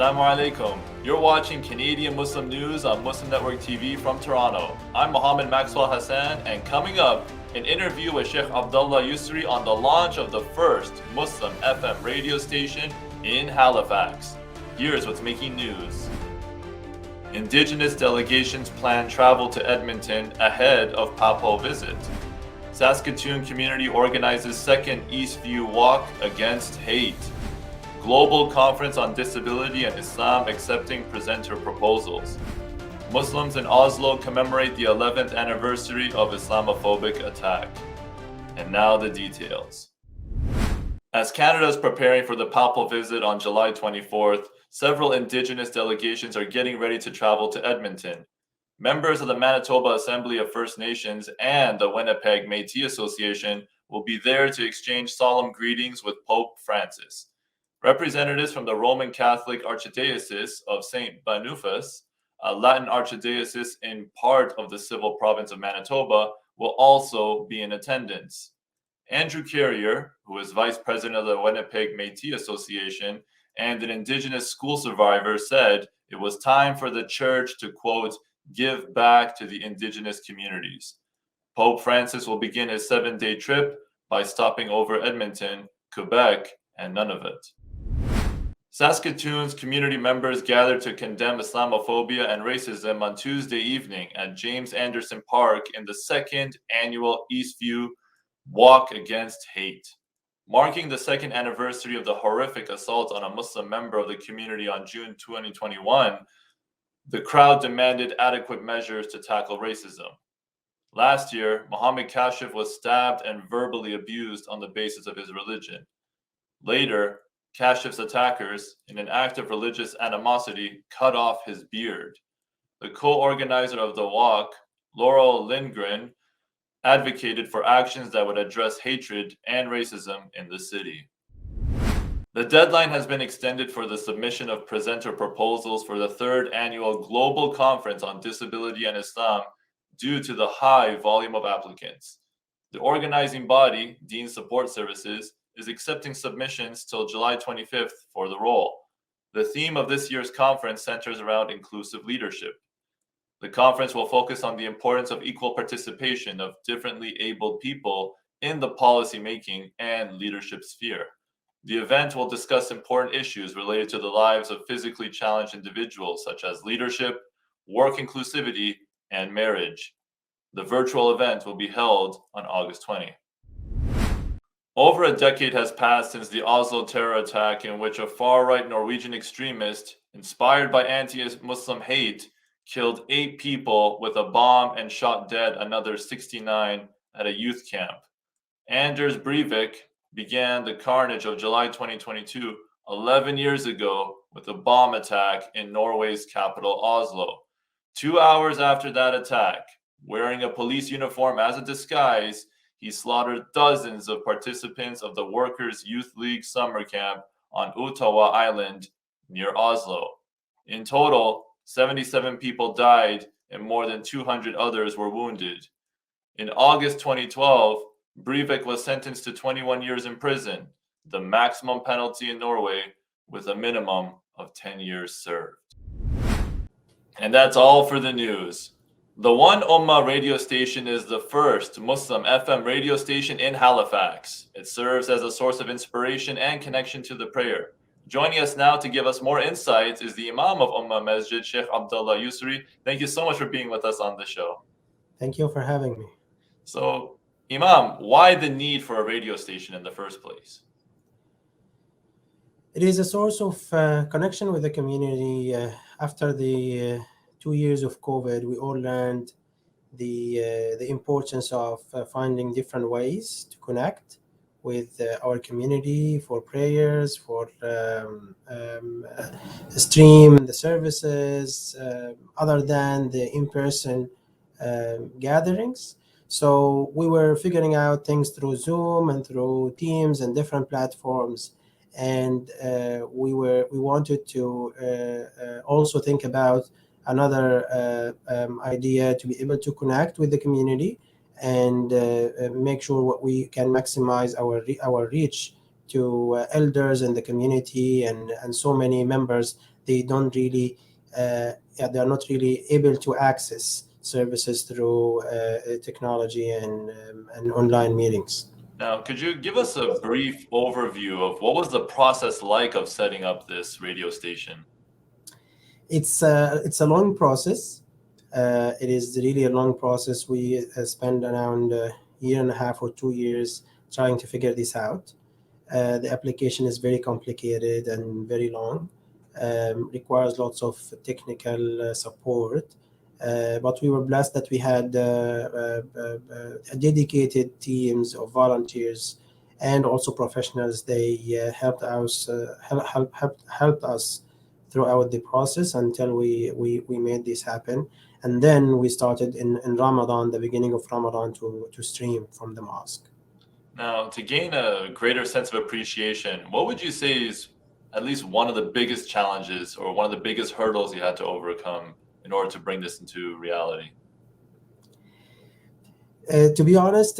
Assalamu alaikum. You're watching Canadian Muslim News on Muslim Network TV from Toronto. I'm Mohammed Maxwell Hassan, and coming up, an interview with Sheikh Abdullah YOUSRI on the launch of the first Muslim FM radio station in Halifax. Here's what's making news. Indigenous delegations plan travel to Edmonton ahead of Papal visit. Saskatoon community organizes second Eastview walk against hate. Global Conference on Disability and Islam accepting presenter proposals. Muslims in Oslo commemorate the 11th anniversary of Islamophobic attack. And now the details. As Canada is preparing for the Papal visit on July 24th, several Indigenous delegations are getting ready to travel to Edmonton. Members of the Manitoba Assembly of First Nations and the Winnipeg Métis Association will be there to exchange solemn greetings with Pope Francis. Representatives from the Roman Catholic Archdiocese of St. Boniface, a Latin archdiocese in part of the civil province of Manitoba, will also be in attendance. Andrew Carrier, who is vice president of the Winnipeg Métis Association and an Indigenous school survivor, said it was time for the church to, quote, give back to the Indigenous communities. Pope Francis will begin his 7-day trip by stopping over Edmonton, Quebec, and Nunavut. Saskatoon's community members gathered to condemn Islamophobia and racism on Tuesday evening at James Anderson Park in the second annual Eastview Walk Against Hate. Marking the second anniversary of the horrific assault on a Muslim member of the community on June 2021, the crowd demanded adequate measures to tackle racism. Last year, Mohammed Kashif was stabbed and verbally abused on the basis of his religion. Later, Kashif's attackers, in an act of religious animosity, cut off his beard. The co-organizer of the walk, Laurel Lindgren, advocated for actions that would address hatred and racism in the city. The deadline has been extended for the submission of presenter proposals for the third annual Global Conference on Disability and Islam due to the high volume of applicants. The organizing body, Dean Support Services, is accepting submissions till July 25th for the role. The theme of this year's conference centers around inclusive leadership. The conference will focus on the importance of equal participation of differently abled people in the policymaking and leadership sphere. The event will discuss important issues related to the lives of physically challenged individuals, such as leadership, work inclusivity, and marriage. The virtual event will be held on August 20. Over a decade has passed since the Oslo terror attack, in which a far-right Norwegian extremist, inspired by anti-Muslim hate, killed 8 people with a bomb and shot dead another 69 at a youth camp. Anders Breivik began the carnage of July 2022, 11 years ago, with a bomb attack in Norway's capital, Oslo. 2 hours after that attack, wearing a police uniform as a disguise, he slaughtered dozens of participants of the Workers' Youth League summer camp on Uttawa Island near Oslo. In total, 77 people died and more than 200 others were wounded. In August 2012, Breivik was sentenced to 21 years in prison, the maximum penalty in Norway, with a minimum of 10 years served. And that's all for the news. The One Ummah radio station is the first Muslim FM radio station in Halifax. It serves as a source of inspiration and connection to the prayer. Joining us now to give us more insights is the Imam of UMMAH MASJID, Sheikh Abdullah YOUSRI. Thank you so much for being with us on the show. Thank you for having me. So, Imam, why the need for a radio station in the first place? It is a source of connection with the community. After the 2 years of COVID, we all learned the importance of finding different ways to connect with our community for prayers, for stream the services, other than the in-person gatherings. So we were figuring out things through Zoom and through Teams and different platforms. And we wanted to also think about another idea to be able to connect with the community and make sure what we can maximize our reach to elders in the community and so many members they don't really they are not really able to access services through technology and online meetings. Now, could you give us a brief overview of what was the process like of setting up this radio station? It's a long process. It is really a long process. We spent around a year and a half or 2 years trying to figure this out. The application is very complicated and very long, requires lots of technical support. But we were blessed that we had dedicated teams of volunteers and also professionals. They helped us throughout the process until we made this happen. And then we started in Ramadan, the beginning of Ramadan, to stream from the mosque. Now, to gain a greater sense of appreciation, what would you say is at least one of the biggest challenges or one of the biggest hurdles you had to overcome in order to bring this into reality? To be honest,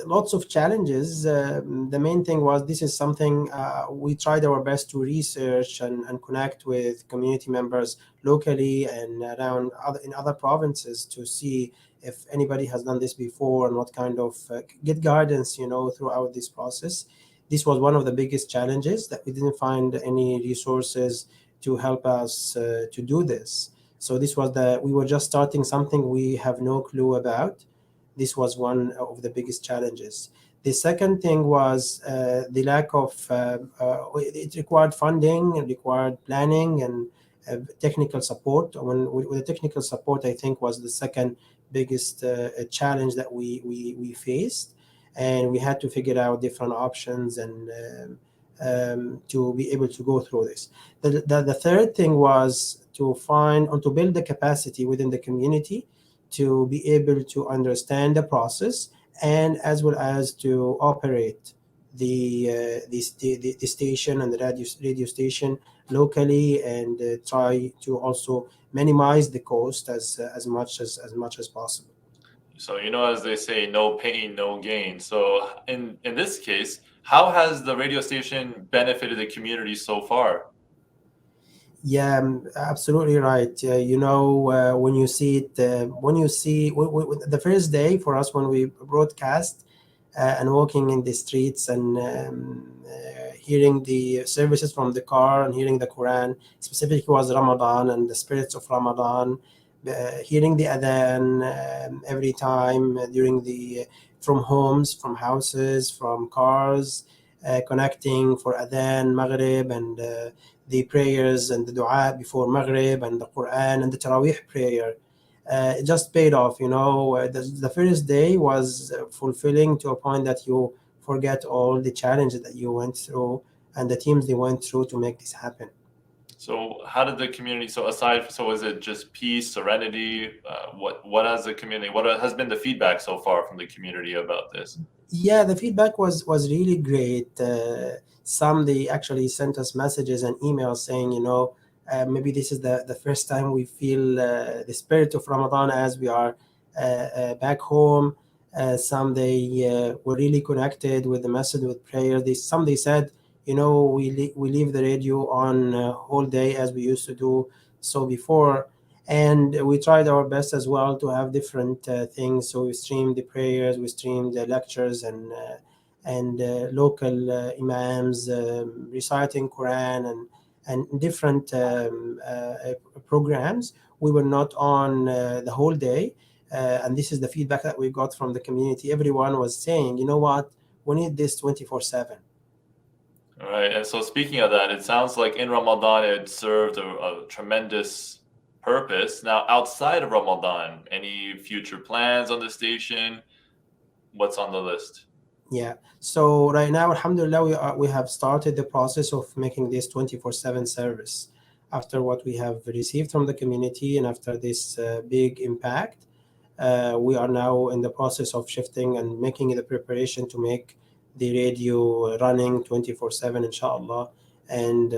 lots of challenges. The main thing was this is something we tried our best to research and connect with community members locally and around in other provinces to see if anybody has done this before and what kind of get guidance, throughout this process. This was one of the biggest challenges, that we didn't find any resources to help us to do this. So we were just starting something we have no clue about. This was one of the biggest challenges. The second thing was the lack of, it required funding, it required planning and technical support. With the technical support, I think was the second biggest challenge that we faced. And we had to figure out different options and to be able to go through this. The third thing was to find or to build the capacity within the community to be able to understand the process and as well as to operate the station and the radio station locally, and try to also minimize the cost as much as possible. So, as they say, no pain, no gain. So, in this case, how has the radio station benefited the community so far? Yeah, absolutely right. When you see it, the first day for us when we broadcast and walking in the streets and hearing the services from the car and hearing the Quran, specifically was Ramadan and the spirits of Ramadan, hearing the adhan every time from homes, from houses, from cars, connecting for adhan, Maghrib, and the prayers and the dua before Maghrib and the Quran and the Taraweeh prayer. It just paid off. The first day was fulfilling to a point that you forget all the challenges that you went through and the teams they went through to make this happen. So, how did the community? So, is it just peace, serenity? What has the community? What has been the feedback so far from the community about this? Yeah, the feedback was really great. Some they actually sent us messages and emails saying, maybe this is the first time we feel the spirit of Ramadan as we are back home. Some they were really connected with the message, with prayer. Some they said, we leave the radio on whole day as we used to do so before. And we tried our best as well to have different things. So we streamed the prayers, we streamed the lectures, and local imams reciting Quran and different programs. We were not on the whole day, and this is the feedback that we got from the community. Everyone was saying, you know what, we need this 24/7. All right. And so, speaking of that, it sounds like in Ramadan it served a tremendous purpose. Now, outside of Ramadan, any future plans on the station? What's on the list? Yeah. So right now, alhamdulillah, we have started the process of making this 24/7 service. After what we have received from the community and after this big impact, we are now in the process of shifting and making the preparation to make the radio running 24/7, inshallah, and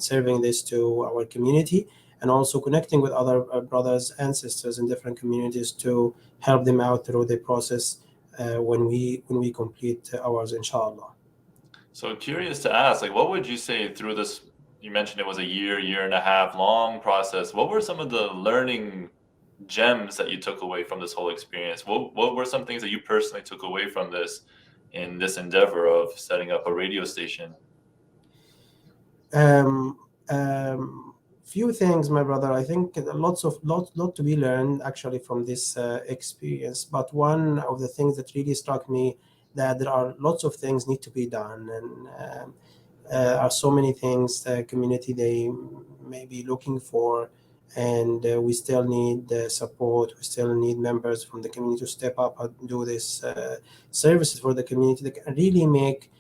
serving this to our community, and also connecting with other brothers and sisters in different communities to help them out through the process when we complete ours, inshallah. So, curious to ask, like, what would you say through this you mentioned it was a year and a half long process. What were some of the learning gems that you took away from this whole experience? What were some things that you personally took away from this in this endeavor of setting up a radio station? Um, few things, my brother. I think lot to be learned actually from this experience. But one of the things that really struck me, that there are lots of things need to be done, and are so many things the community they may be looking for, and we still need support. We still need members from the community to step up and do this services for the community that can really make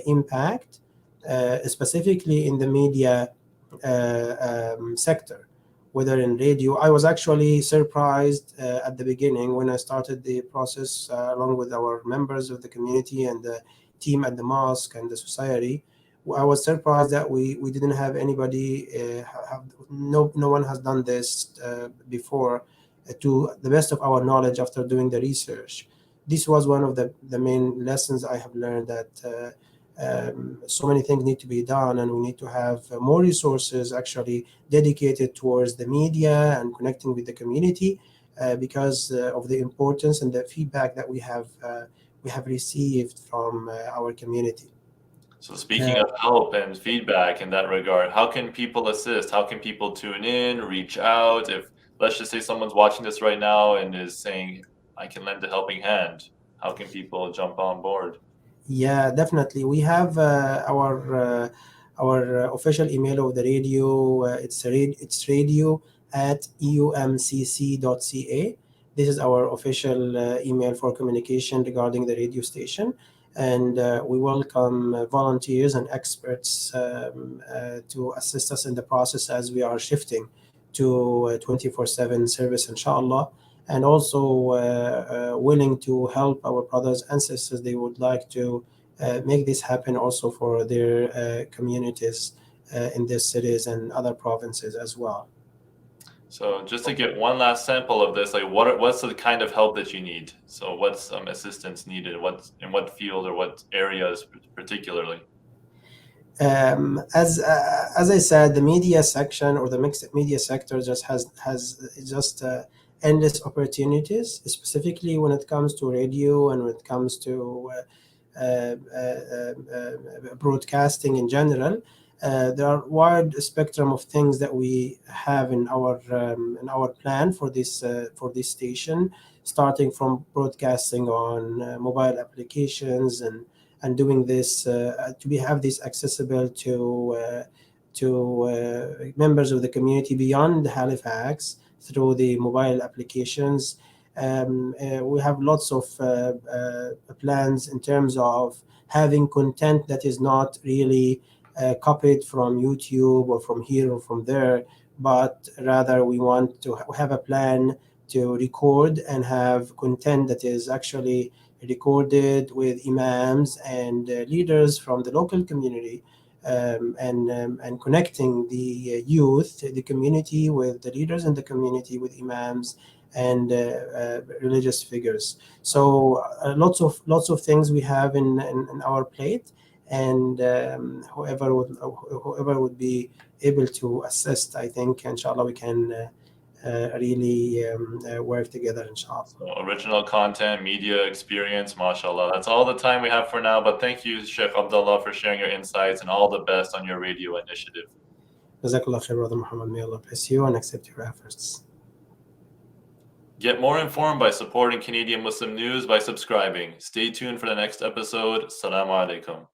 impact, specifically in the media sector, whether in radio. I was actually surprised at the beginning when I started the process along with our members of the community and the team at the mosque and the society. I was surprised that we didn't have anybody, no one has done this before, to the best of our knowledge after doing the research. This was one of the main lessons I have learned, that so many things need to be done, and we need to have more resources actually dedicated towards the media and connecting with the community, because of the importance and the feedback that we have received from our community. So speaking Uh, of help and feedback in that regard, how can people assist? How can people tune in, reach out? If let's just say someone's watching this right now and is saying, I can lend a helping hand, how can people jump on board? Yeah, definitely. We have our official email of the radio. It's radio at umcc.ca. This is our official email for communication regarding the radio station, and we welcome volunteers and experts to assist us in the process as we are shifting to 24/7 service, inshallah, and also willing to help our brothers and sisters. They would like to make this happen also for their communities in their cities and other provinces as well. So just to get one last sample of this, like what's the kind of help that you need? So what's assistance needed? What's in what field or what areas particularly? As I said, the media section or the mixed media sector just has just endless opportunities, specifically when it comes to radio and when it comes to broadcasting in general. There are wide spectrum of things that we have in our plan for this station, starting from broadcasting on mobile applications, and doing this to be have this accessible to members of the community beyond Halifax through the mobile applications. We have lots of plans in terms of having content that is not really copied from YouTube or from here or from there, but rather we want to have a plan to record and have content that is actually recorded with imams and leaders from the local community, and connecting the youth, the community, with the leaders in the community, with imams and religious figures. So lots of things we have in our plate, and whoever would be able to assist, I think, inshallah, we can really work together, inshallah. So original content, media experience, mashallah. That's all the time we have for now, but thank you, Sheikh Abdullah, for sharing your insights and all the best on your radio initiative. Jazakallah khair, Brother Muhammad. May Allah bless you and accept your efforts. Get more informed by supporting Canadian Muslim news by subscribing. Stay tuned for the next episode. Assalamu alaikum.